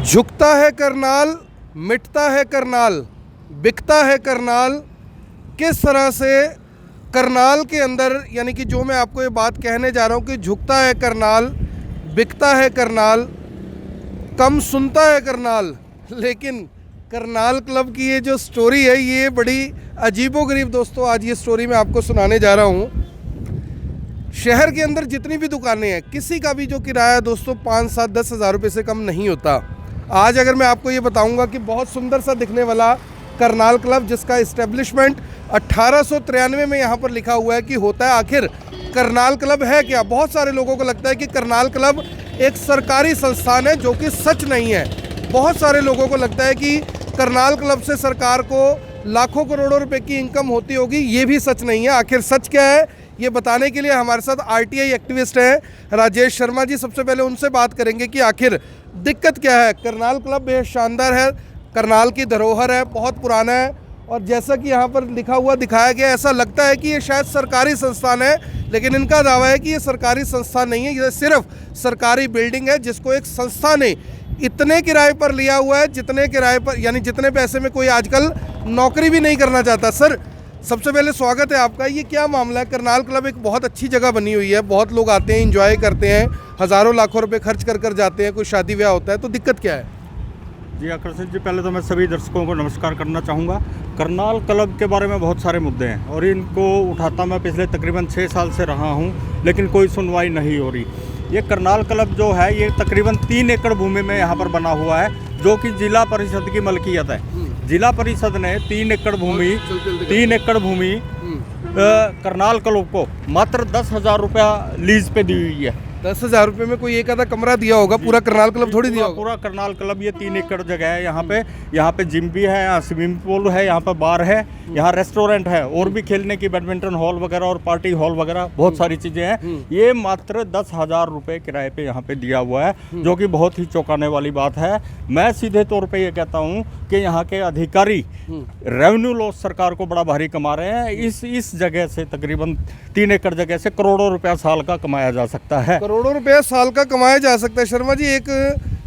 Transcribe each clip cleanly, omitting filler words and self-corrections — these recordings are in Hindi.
झुकता है करनाल, मिटता है करनाल, बिकता है करनाल। किस तरह से करनाल के अंदर, यानी कि जो मैं आपको ये बात कहने जा रहा हूँ कि झुकता है करनाल, बिकता है करनाल, कम सुनता है करनाल, लेकिन करनाल क्लब की ये जो स्टोरी है ये बड़ी अजीबोगरीब दोस्तों आज ये स्टोरी मैं आपको सुनाने जा रहा हूँ। शहर के अंदर जितनी भी दुकानें हैं, किसी का भी जो किराया दोस्तों 5-7-10 हज़ार रुपये से कम नहीं होता। आज अगर मैं आपको ये बताऊंगा कि बहुत सुंदर सा दिखने वाला करनाल क्लब, जिसका इस्टेब्लिशमेंट 1893 में यहाँ पर लिखा हुआ है कि होता है, आखिर करनाल क्लब है क्या। बहुत सारे लोगों को लगता है कि करनाल क्लब एक सरकारी संस्थान है, जो कि सच नहीं है। बहुत सारे लोगों को लगता है कि करनाल क्लब से सरकार को लाखों करोड़ों रुपए की इनकम होती होगी, ये भी सच नहीं है। आखिर सच क्या है ये बताने के लिए हमारे साथ आरटीआई एक्टिविस्ट हैं राजेश शर्मा जी। सबसे पहले उनसे बात करेंगे कि आखिर दिक्कत क्या है। करनाल क्लब बेहद शानदार है, करनाल की धरोहर है, बहुत पुराना है, और जैसा कि यहाँ पर लिखा हुआ दिखाया गया, ऐसा लगता है कि ये शायद सरकारी संस्थान है, लेकिन इनका दावा है कि ये सरकारी संस्थान नहीं है, ये सिर्फ सरकारी बिल्डिंग है जिसको एक संस्था ने इतने किराए पर लिया हुआ है जितने किराए पर, यानी जितने पैसे में कोई आजकल नौकरी भी नहीं करना चाहता। सर सबसे पहले स्वागत है आपका। ये क्या मामला है? करनाल क्लब एक बहुत अच्छी जगह बनी हुई है, बहुत लोग आते हैं, एंजॉय करते हैं, हज़ारों लाखों रुपए खर्च कर जाते हैं, कोई शादी ब्याह होता है, तो दिक्कत क्या है? जी आकर्षित जी, पहले तो मैं सभी दर्शकों को नमस्कार करना चाहूँगा। करनाल क्लब के बारे में बहुत सारे मुद्दे हैं और इनको उठाता मैं पिछले तकरीबन 6 साल से रहा हूँ, लेकिन कोई सुनवाई नहीं हो रही। ये करनाल क्लब जो है ये तकरीबन 3 एकड़ भूमि में यहाँ पर बना हुआ है, जो कि जिला परिषद की मलकियत है। जिला परिषद ने 3 एकड़ भूमि करनाल क्लब को मात्र 10,000 रुपया लीज पे दी हुई है। 10,000 रुपये में कोई एक आधा कमरा दिया होगा, पूरा करनाल क्लब थोड़ी दिया होगा। पूरा करनाल क्लब ये 3 एकड़ जगह है। यहाँ पे जिम भी है, यहाँ स्विमिंग पूल है, यहाँ पे बार है, यहाँ रेस्टोरेंट है, और भी खेलने की बैडमिंटन हॉल वगैरह और पार्टी हॉल वगैरह बहुत सारी चीज़ें हैं। ये मात्र 10,000 रुपये किराए पे यहाँ पे दिया हुआ है, जो कि बहुत ही चौंकाने वाली बात है। मैं सीधे तौर पे ये कहता हूँ कि यहाँ के अधिकारी रेवेन्यू लॉस सरकार को बड़ा भारी कमा रहे हैं। इस जगह से तकरीबन 3 एकड़ जगह से करोड़ों रुपया साल का कमाया जा सकता है। करोड़ों रुपया साल का कमाया जा सकता है। शर्मा जी, एक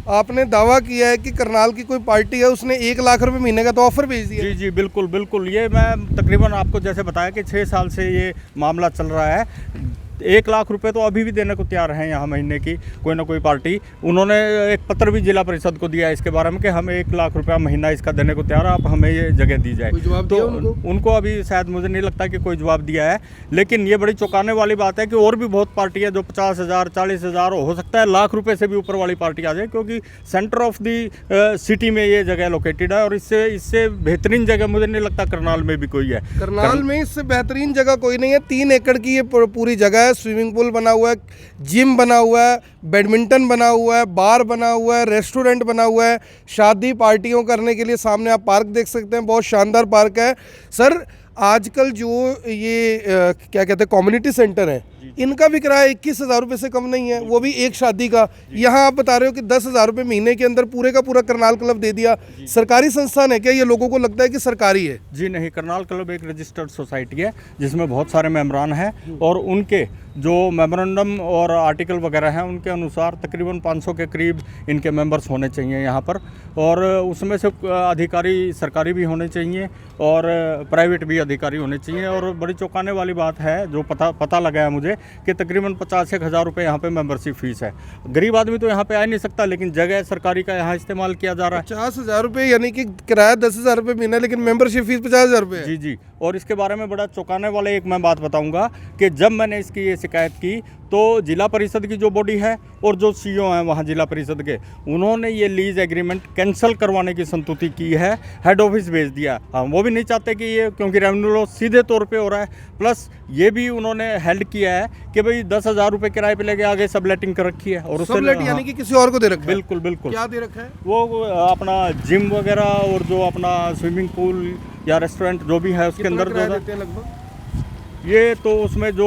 आपने दावा किया है कि करनाल की कोई पार्टी है, उसने 1 लाख रुपए महीने का तो ऑफर भेज दिया। जी जी बिल्कुल। ये मैं तकरीबन आपको जैसे बताया कि 6 साल से ये मामला चल रहा है। 1 लाख रुपए तो अभी भी देने को तैयार हैं यहाँ महीने की कोई ना कोई पार्टी। उन्होंने एक पत्र भी जिला परिषद को दिया है इसके बारे में कि हमें 1 लाख रुपया महीना इसका देने को तैयार है, आप हमें ये जगह दी जाए। तो उनको अभी शायद मुझे नहीं लगता कि कोई जवाब दिया है। लेकिन ये बड़ी चौंकाने वाली बात है कि और भी बहुत पार्टी है जो 50,000 40,000 हो सकता है लाख रुपये से भी ऊपर वाली पार्टी आ जाए, क्योंकि सेंटर ऑफ दी सिटी में ये जगह लोकेटेड है। और इससे बेहतरीन जगह मुझे नहीं लगता करनाल में भी कोई है। करनाल में इससे बेहतरीन जगह कोई नहीं है। 3 एकड़ की ये पूरी जगह, स्विमिंग पूल बना हुआ है, जिम बना हुआ है, बैडमिंटन बना हुआ है, बार बना हुआ है, रेस्टोरेंट बना हुआ है, शादी पार्टियों करने के लिए सामने आप पार्क देख सकते हैं, बहुत शानदार पार्क है। सर आजकल जो ये क्या कहते हैं कम्युनिटी सेंटर है, इनका भी किराया 21,000 रुपये से कम नहीं है, वो भी एक शादी का। यहाँ आप बता रहे हो कि 10,000 रुपये महीने के अंदर पूरे का पूरा करनाल क्लब दे दिया। सरकारी संस्थान है क्या? ये लोगों को लगता है कि सरकारी है। जी नहीं, करनाल क्लब एक रजिस्टर्ड सोसाइटी है जिसमें बहुत सारे मेम्बरान हैं, और उनके जो मेमोरेंडम और आर्टिकल वगैरह हैं उनके अनुसार तकरीबन 500 के करीब इनके मेंबर्स होने चाहिए यहाँ पर। और उसमें से अधिकारी सरकारी भी होने चाहिए और प्राइवेट भी अधिकारी होने चाहिए। और बड़ी चौंकाने वाली बात है जो पता लगा है मुझे कि तकरीबन 50,000 रुपये यहाँ पे मेंबरशिप फीस है। गरीब आदमी तो यहाँ पे आ नहीं सकता, लेकिन जगह सरकारी का यहाँ इस्तेमाल किया जा रहा है। 50,000 रुपये यानी कि किराया 10,000 रुपये महीना, लेकिन मेंबरशिप फीस 50,000 रुपये है। जी। और इसके बारे में बड़ा चौंकाने वाले एक मैं बात बताऊँगा कि जब मैंने इसकी ये शिकायत की तो जिला परिषद की जो बॉडी है और जो सीईओ हैं वहाँ जिला परिषद के, उन्होंने ये लीज एग्रीमेंट कैंसिल करवाने की संतुति की है, हेड ऑफिस भेज दिया। हम वो भी नहीं चाहते कि ये, क्योंकि रेवेन्यू लॉस सीधे तौर पे हो रहा है। प्लस ये भी उन्होंने हेल्ड किया है कि भाई 10,000 रुपये किराए पे लेके आगे सबलेटिंग कर रखी है। और सबलेट यानी कि किसी और को दे रखा है? बिल्कुल। क्या दे रखा है? वो अपना जिम वगैरह और जो अपना स्विमिंग पूल या रेस्टोरेंट जो भी है उसके अंदर लगभग ये तो उसमें जो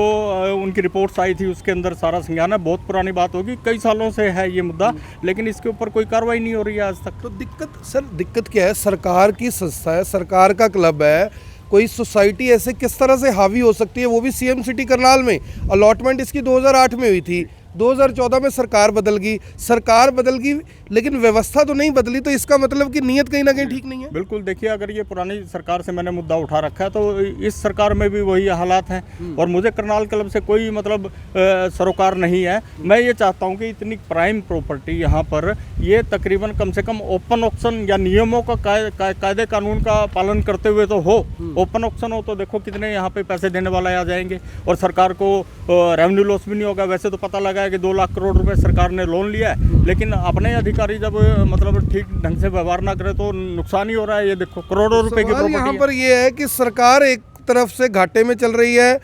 उनकी रिपोर्ट्स आई थी उसके अंदर सारा संज्ञान है। बहुत पुरानी बात होगी, कई सालों से है ये मुद्दा, लेकिन इसके ऊपर कोई कार्रवाई नहीं हो रही है आज तक। तो दिक्कत क्या है? सरकार की संस्था है, सरकार का क्लब है, कोई सोसाइटी ऐसे किस तरह से हावी हो सकती है, वो भी सीएम सिटी करनाल में। अलॉटमेंट इसकी 2008 में हुई थी, 2014 में सरकार बदल गई, लेकिन व्यवस्था तो नहीं बदली, तो इसका मतलब कि नीयत कहीं ना कहीं ठीक नहीं है। बिल्कुल, देखिए अगर ये पुरानी सरकार से मैंने मुद्दा उठा रखा है तो इस सरकार में भी वही हालात हैं और मुझे करनाल क्लब से कोई मतलब सरोकार नहीं है। मैं ये चाहता हूँ कि इतनी प्राइम प्रॉपर्टी यहाँ पर ये तकरीबन कम से कम ओपन ऑक्शन या नियमों का कायदे कानून का पालन करते हुए तो हो। ओपन ऑक्शन हो तो देखो कितने यहाँ पे पैसे देने वाले आ जाएंगे और सरकार को रेवेन्यू लॉस भी नहीं होगा। वैसे तो पता लगा है कि 2 लाख करोड़ रुपए सरकार ने लोन लिया है, लेकिन अपने अधिकारी जब मतलब ठीक ढंग से व्यवहार ना करे तो नुकसान ही हो रहा है। ये देखो करोड़ों रुपए की प्रॉपर्टी यहाँ पर ये है कि सरकार एक तरफ से घाटे में चल रही है,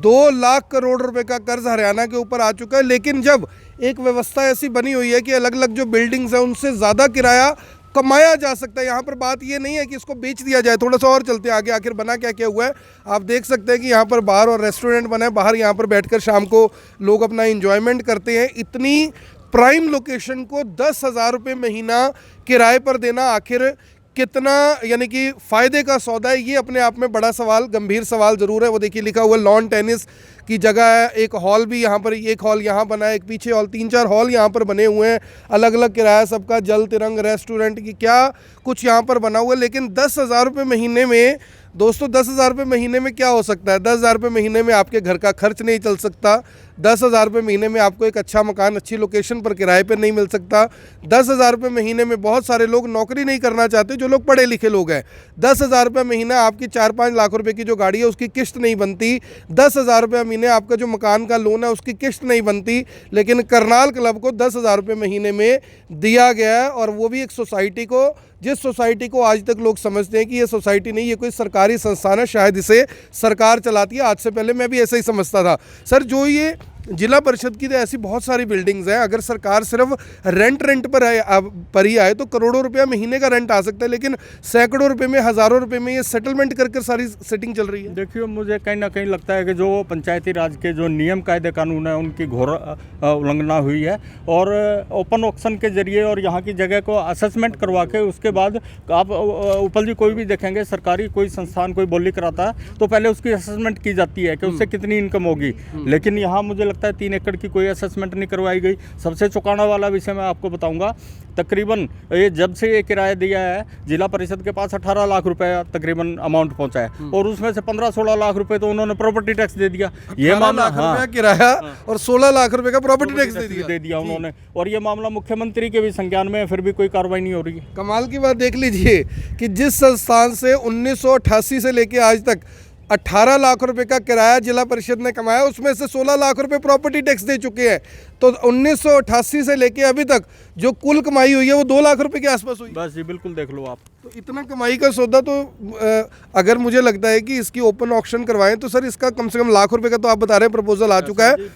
2 लाख करोड़ रुपए का कर्ज हरियाणा के ऊपर आ चुका है, लेकिन जब एक व्यवस्था ऐसी बनी हुई है कि अलग अलग जो बिल्डिंग्स है उनसे ज़्यादा किराया कमाया जा सकता है। यहाँ पर बात ये नहीं है कि इसको बेच दिया जाए। थोड़ा सा और चलते हैं आगे, आखिर बना क्या क्या हुआ है आप देख सकते हैं कि यहाँ पर बार और रेस्टोरेंट बना है, बाहर यहाँ पर बैठकर शाम को लोग अपना इंजॉयमेंट करते हैं। इतनी प्राइम लोकेशन को 10,000 रुपये महीना किराए पर देना आखिर कितना यानी कि फ़ायदे का सौदा है, ये अपने आप में बड़ा सवाल, गंभीर सवाल ज़रूर है। वो देखिए लिखा हुआ लॉन टेनिस की जगह है, एक हॉल भी यहाँ पर, एक हॉल यहाँ बना है, एक पीछे हॉल, 3-4 हॉल यहाँ पर बने हुए हैं, अलग अलग किराया सबका, जल तिरंग रेस्टोरेंट की क्या कुछ यहाँ पर बना हुआ है। लेकिन 10,000 रुपये महीने में दोस्तों, 10,000 रुपये महीने में क्या हो सकता है? 10,000 रुपये महीने में आपके घर का खर्च नहीं चल सकता। 10,000 रुपये महीने में आपको एक अच्छा मकान अच्छी लोकेशन पर किराए पर नहीं मिल सकता। 10,000 रुपये महीने में बहुत सारे लोग नौकरी नहीं करना चाहते, जो लोग पढ़े लिखे लोग हैं। 10,000 रुपये महीना आपकी 4-5 लाख रुपए की जो गाड़ी है उसकी किस्त नहीं बनती। 10,000 रुपये महीने आपका जो मकान का लोन है उसकी किस्त नहीं बनती। लेकिन करनाल क्लब को 10,000 रुपये महीने में दिया गया है, और वो भी एक सोसाइटी को, जिस सोसाइटी को आज तक लोग समझते हैं कि ये सोसाइटी नहीं, ये कोई सरकारी संस्थान है, शायद इसे सरकार चलाती है। आज से पहले मैं भी ऐसा ही समझता था। सर, जो ये जिला परिषद की तो ऐसी बहुत सारी बिल्डिंग्स हैं, अगर सरकार सिर्फ रेंट पर ही आए तो करोड़ों रुपया महीने का रेंट आ सकता है, लेकिन सैकड़ों रुपए में, हज़ारों रुपए में ये सेटलमेंट कर सारी सेटिंग चल रही है। देखिए, मुझे कहीं ना कहीं लगता है कि जो पंचायती राज के जो नियम कायदे कानून है उनकी घोर उल्लंघना हुई है, और ओपन ऑक्शन के जरिए और यहाँ की जगह को असेसमेंट करवा के उसके बाद आप उपल जी कोई भी देखेंगे सरकारी कोई संस्थान कोई बोली कराता है तो पहले उसकी असेसमेंट की जाती है कि उससे कितनी इनकम होगी। लेकिन यहाँ मुझे लगता है 3 एकड़ की कोई असेसमेंट नहीं करवाई गई। सबसे चौंकाने वाला विषय मैं आपको बताऊंगा, तकरीबन ये जब से ये किराया दिया है जिला परिषद के पास 18 लाख रुपए तकरीबन अमाउंट पहुंचा है, और उसमें से 15-16 लाख रुपए तो उन्होंने प्रॉपर्टी टैक्स दे दिया। ये मामला, हाँ, किराया और 16 लाख रुपए का प्रॉपर्टी टैक्स दे दिया उन्होंने, और ये मामला मुख्यमंत्री के भी संज्ञान में है, फिर भी कोई कार्रवाई नहीं हो रही है। कमाल की बात देख लीजिए कि जिस संस्थान से 1988 से लेके आज तक 18 लाख रुपए का किराया जिला परिषद ने कमाया, उसमें से 16 लाख रुपए प्रॉपर्टी टैक्स दे चुके हैं। तो 1988 से लेके अभी तक जो कुल कमाई हुई है वो 2 लाख रुपए के आसपास हुई। बस जी, बिल्कुल देख लो आप। तो इतना कमाई का सौदा तो अगर मुझे लगता है कि इसकी ओपन ऑक्शन करवाएं तो सर इसका कम से कम लाख रुपए का तो आप बता रहे हैं प्रपोजल आ चुका है।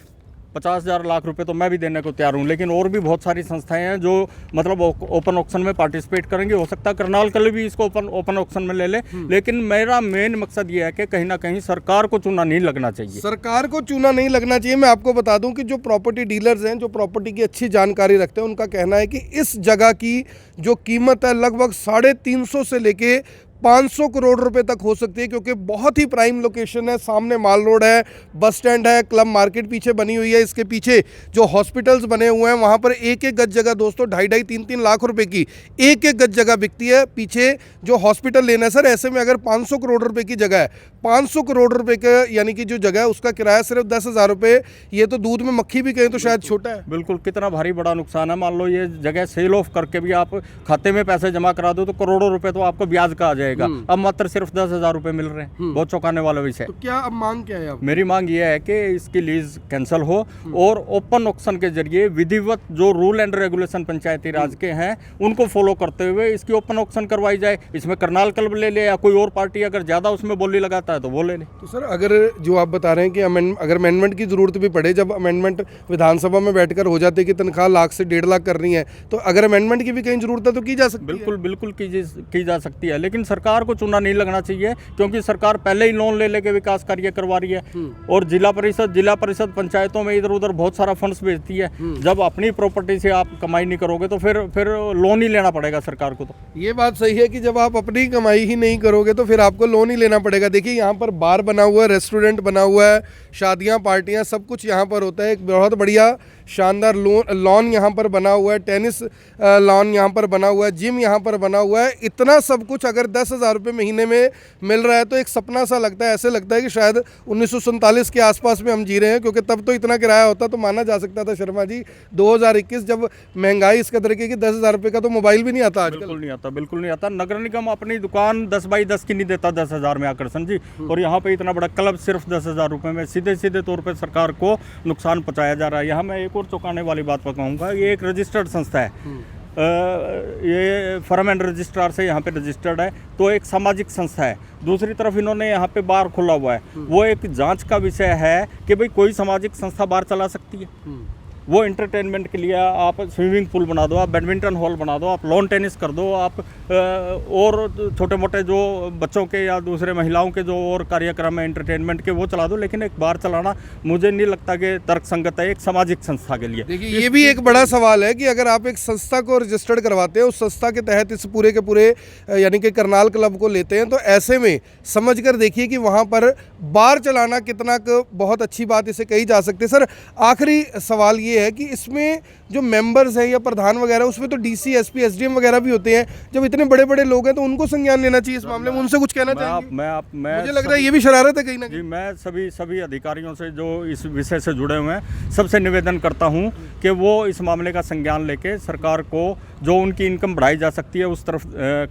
50,000 लाख रुपए तो मैं भी देने को तैयार हूँ, लेकिन और भी बहुत सारी संस्थाएं हैं जो मतलब ओपन ऑक्शन में पार्टिसिपेट करेंगे। हो सकता है करनाल क्लब भी इसको ओपन ऑक्शन में ले ले, लेकिन मेरा मेन मकसद ये है कि कहीं ना कहीं सरकार को चूना नहीं लगना चाहिए। सरकार को चूना नहीं लगना चाहिए। मैं आपको बता दूं कि जो प्रॉपर्टी डीलर्स हैं, जो प्रॉपर्टी की अच्छी जानकारी रखते हैं, उनका कहना है कि इस जगह की जो कीमत है लगभग 350 से लेके 500 करोड़ रुपए तक हो सकती है, क्योंकि बहुत ही प्राइम लोकेशन है। सामने माल रोड है, बस स्टैंड है, क्लब मार्केट पीछे बनी हुई है, इसके पीछे जो हॉस्पिटल्स बने हुए हैं वहाँ पर एक एक गज जगह दोस्तों 2.5-2.5 3-3 लाख रुपए की एक एक गज जगह बिकती है। पीछे जो हॉस्पिटल लेना है सर, ऐसे में अगर 500 करोड़ रुपए की जगह है, 500 करोड़ रुपए का यानी कि जो जगह है उसका किराया सिर्फ 10,000 रुपये, ये तो दूध में मक्खी भी कहें तो शायद छोटा है। बिल्कुल, कितना भारी बड़ा नुकसान है। मान लो ये जगह सेल ऑफ करके भी आप खाते में पैसे जमा करा दो तो करोड़ों रुपए तो आपको ब्याज का आ जाएगा। अब मात्र सिर्फ 10,000 रुपए मिल रहे हैं। बहुत चौंकाने वाला विषय। तो क्या अब मांग क्या है अब? मेरी मांग ये है कि इसकी लीज कैंसिल हो और ओपन ऑक्शन के जरिए विधिवत जो रूल एंड रेगुलेशन पंचायती राज के हैं उनको फॉलो करते हुए इसकी ओपन ऑक्शन करवाई जाए। इसमें करनाल क्लब ले ले या कोई और पार्टी अगर ज्यादा उसमें बोली लगाता है तो वो ले ले। तो सर, अगर जो आप बता रहे हैं कि अगर अमेंडमेंट की जरूरत भी पड़े, जब अमेंडमेंट विधानसभा में बैठकर हो जाते कि तनख्वाह लाख से 1.5 लाख करनी है, तो अगर अमेंडमेंट की भी कहीं जरूरत है तो की जा सकती है। बिल्कुल की जा सकती है, लेकिन सरकार सरकार को चूना नहीं लगना चाहिए, क्योंकि सरकार पहले ही लोन ले लेके विकास कार्य करवा रही है। और जिला परिषद पंचायतों में इधर उधर बहुत सारा फंड्स भेजती है। जब अपनी प्रॉपर्टी से आप कमाई नहीं करोगे तो फिर लोन ही लेना पड़ेगा सरकार को। तो ये बात सही है कि जब आप अपनी कमाई ही नहीं करोगे तो फिर आपको लोन ही लेना पड़ेगा। देखिए यहाँ पर बार बना हुआ है, रेस्टोरेंट बना हुआ है, शादियाँ पार्टियाँ सब कुछ यहाँ पर होता है। एक बहुत बढ़िया शानदार लॉन यहाँ पर बना हुआ है, टेनिस लॉन यहाँ पर बना हुआ है, जिम यहाँ पर बना हुआ है। इतना सब कुछ अगर 10,000 रुपये महीने में मिल रहा है तो एक सपना सा लगता है। ऐसे लगता है कि शायद 1947 के आसपास में हम जी रहे हैं, क्योंकि तब तो इतना किराया होता तो माना जा सकता था शर्मा जी। 2021 जब महंगाई इस कदर की कि 10,000 रुपये का तो मोबाइल भी नहीं आता आजकल। बिल्कुल नहीं आता। नगर निगम अपनी दुकान 10 बाई 10 की नहीं देता 10,000 में आकर्षण जी, और यहाँ पे इतना बड़ा क्लब सिर्फ 10,000 रुपये में सीधे तौर पर सरकार को नुकसान पहुँचाया जा रहा है। यहाँ मैं एक और चौंकाने वाली बात पर कहूँगा, ये एक रजिस्टर्ड संस्था है। ये फर्म एंड रजिस्ट्रार से यहाँ पे रजिस्टर्ड है, तो एक सामाजिक संस्था है। दूसरी तरफ इन्होंने यहाँ पे बार खोला हुआ है। वो एक जांच का विषय है कि भाई कोई सामाजिक संस्था बार चला सकती है। वो एंटरटेनमेंट के लिए आप स्विमिंग पूल बना दो, आप बैडमिंटन हॉल बना दो, आप लॉन टेनिस कर दो, आप और छोटे मोटे जो बच्चों के या दूसरे महिलाओं के जो और कार्यक्रम है एंटरटेनमेंट के वो चला दो। लेकिन एक बार चलाना मुझे नहीं लगता कि तर्कसंगत है एक सामाजिक संस्था के लिए। देखिए ये भी एक बड़ा सवाल है कि अगर आप एक संस्था को रजिस्टर्ड करवाते हैं, उस संस्था के तहत इस पूरे के पूरे यानी कि करनाल क्लब को लेते हैं, तो ऐसे में समझ कर देखिए कि वहाँ पर बार चलाना कितना बहुत अच्छी बात इसे कही जा सकती है। सर आखिरी सवाल ये है कि इसमें जो मेंबर्स हैं या प्रधान वगैरह, उसमें तो डीसी, एसपी, एसडीएम वगैरह भी होते हैं। जब इतने बड़े बड़े लोग हैं तो उनको संज्ञान लेना चाहिए इस मामले में, उनसे कुछ कहना चाहिए। मुझे लग रहा है ये भी शरारत है कहीं ना कहीं। जी, मैं सभी अधिकारियों से जो इस विषय से जुड़े हुए हैं सबसे निवेदन करता हूं कि वो इस मामले का संज्ञान लेके सरकार को जो उनकी इनकम बढ़ाई जा सकती है उस तरफ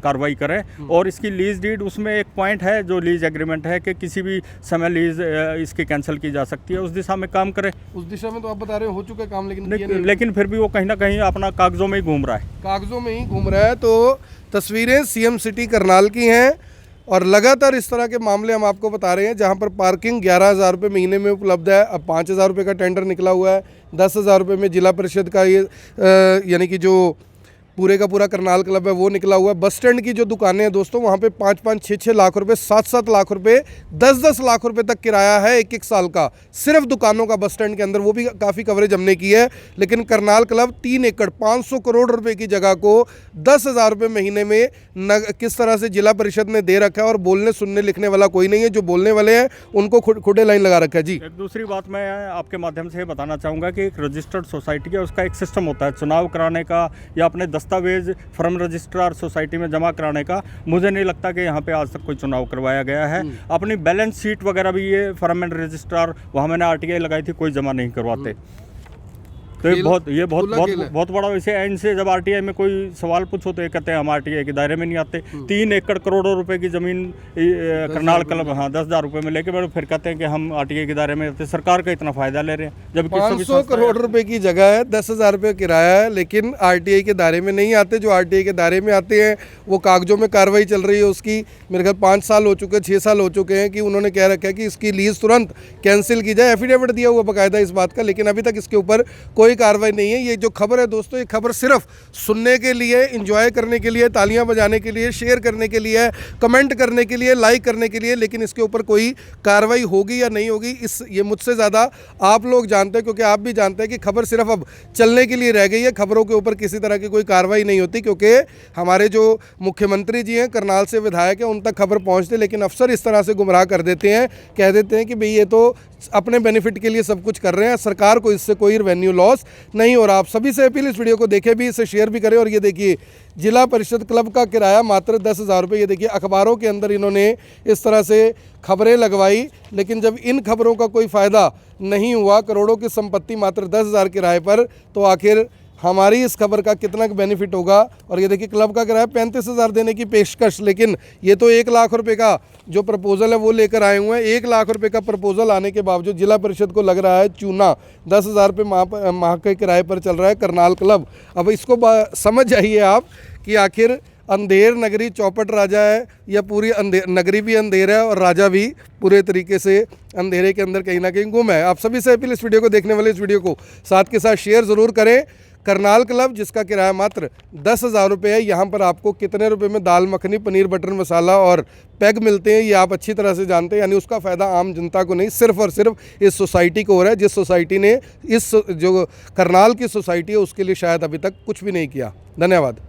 कार्रवाई करें। और इसकी लीज डीड, उसमें एक पॉइंट है जो लीज एग्रीमेंट है कि किसी भी समय लीज इसकी कैंसिल की जा सकती है, उस दिशा में काम करें। उस दिशा में तो आप बता रहे हो चुका काम, लेकिन फिर भी वो कहीं ना कहीं अपना कागजों में ही घूम रहा है। कागजों में ही घूम रहा है। तो तस्वीरें सीएम सिटी करनाल की हैं और लगातार इस तरह के मामले हम आपको बता रहे हैं, जहां पर पार्किंग 11,000 रुपये महीने में उपलब्ध है। अब 5,000 रुपये का टेंडर निकला हुआ है, 10,000 रुपये में जिला परिषद का ये यानी कि जो पूरे का पूरा करनाल क्लब है वो निकला हुआ है। बस स्टैंड की जो दुकानें हैं दोस्तों, वहाँ पे 5-5, 6-6 लाख रुपए, 7-7 लाख रुपए, 10-10 लाख रुपए तक किराया है एक साल का, सिर्फ दुकानों का बस स्टैंड के अंदर। वो भी काफ़ी कवरेज हमने की है। लेकिन करनाल क्लब 3 एकड़ 500 करोड़ रुपए की जगह को 10,000 रुपये महीने में किस तरह से जिला परिषद ने दे रखा है। और बोलने सुनने लिखने वाला कोई नहीं है, जो बोलने वाले हैं उनको खुदे लाइन लगा रखा है। जी, एक दूसरी बात मैं आपके माध्यम से बताना चाहूँगा कि एक रजिस्टर्ड सोसाइटी है, उसका एक सिस्टम होता है चुनाव कराने का या अपने दस्तावेज फर्म रजिस्ट्रार सोसाइटी में जमा कराने का। मुझे नहीं लगता कि यहाँ पे आज तक कोई चुनाव करवाया गया है। अपनी बैलेंस शीट वगैरह भी ये फर्म एंड रजिस्ट्रार, वहाँ मैंने आरटीआई लगाई थी, कोई जमा नहीं करवाते। तो ये बहुत बड़ा विषय है। इनसे जब आरटीआई में कोई सवाल पूछो तो ये कहते हैं हम आरटीआई के दायरे में नहीं आते। 3 एकड़ करोड़ों रुपए की जमीन करनाल क्लब 10,000 रुपए में लेके फिर कहते हैं कि हम आरटीआई के दायरे में आते। सरकार का इतना फायदा ले रहे हैं, जब 500 करोड़ रुपए की जगह है, 10,000 रुपये किराया है, लेकिन आरटीआई के दायरे में नहीं आते। जो आरटीआई के दायरे में आते हैं वो कागजों में कार्रवाई चल रही है उसकी। मेरे ख्याल 5 साल हो चुके, 6 साल हो चुके हैं कि उन्होंने कह रखा है कि इसकी लीज तुरंत कैंसिल की जाए। एफिडेविट दिया हुआ बाकायदा इस बात का, लेकिन अभी तक इसके ऊपर कोई कार्रवाई नहीं है। ये जो खबर है दोस्तों, ये खबर सिर्फ सुनने के लिए, एंजॉय करने के लिए, तालियां बजाने के लिए, शेयर करने के लिए, कमेंट करने के लिए, लाइक करने के लिए, लेकिन इसके ऊपर कोई कार्रवाई होगी या नहीं होगी ये मुझसे ज़्यादा आप लोग जानते हैं, क्योंकि आप भी जानते हैं कि खबर सिर्फ अब चलने के लिए रह गई है। खबरों के ऊपर किसी तरह की कोई कार्रवाई नहीं होती, क्योंकि हमारे जो मुख्यमंत्री जी हैं, करनाल से विधायक हैं, उन तक खबर पहुँचती, लेकिन अफसर इस तरह से गुमराह कर देते हैं, कह देते हैं कि भाई ये तो अपने बेनिफिट के लिए सब कुछ कर रहे हैं, सरकार को इससे कोई रेवेन्यू लॉस नहीं हो रहा। आप सभी से अपील, इस वीडियो को देखें भी, इसे शेयर भी करें। और ये देखिए जिला परिषद क्लब का किराया मात्र 10,000 रुपये। ये देखिए अखबारों के अंदर इन्होंने इस तरह से खबरें लगवाई, लेकिन जब इन खबरों का कोई फ़ायदा नहीं हुआ, करोड़ों की संपत्ति मात्र 10,000 किराए पर, तो आखिर हमारी इस खबर का कितना बेनिफिट होगा। और ये देखिए क्लब का किराया 35,000 देने की पेशकश, लेकिन ये तो 1 लाख रुपए का जो प्रपोजल है वो लेकर आए हुए हैं। 1 लाख रुपए का प्रपोजल आने के बावजूद जिला परिषद को लग रहा है चूना। 10,000 रुपये माह के किराए पर चल रहा है करनाल क्लब। अब इसको समझ जाइए आप कि आखिर अंधेर नगरी चौपट राजा है या पूरी नगरी भी अंधेर है और राजा भी पूरे तरीके से अंधेरे के अंदर कहीं ना कहीं गुम है। आप सभी से अपील, इस वीडियो को देखने वाले इस वीडियो को साथ के साथ शेयर ज़रूर करें, करनाल क्लब जिसका किराया मात्र 10,000 रुपये है, यहाँ पर आपको कितने रुपए में दाल मखनी, पनीर बटर मसाला और पैग मिलते हैं ये आप अच्छी तरह से जानते हैं। यानी उसका फ़ायदा आम जनता को नहीं, सिर्फ और सिर्फ इस सोसाइटी को हो रहा है, जिस सोसाइटी ने इस जो करनाल की सोसाइटी है उसके लिए शायद अभी तक कुछ भी नहीं किया। धन्यवाद।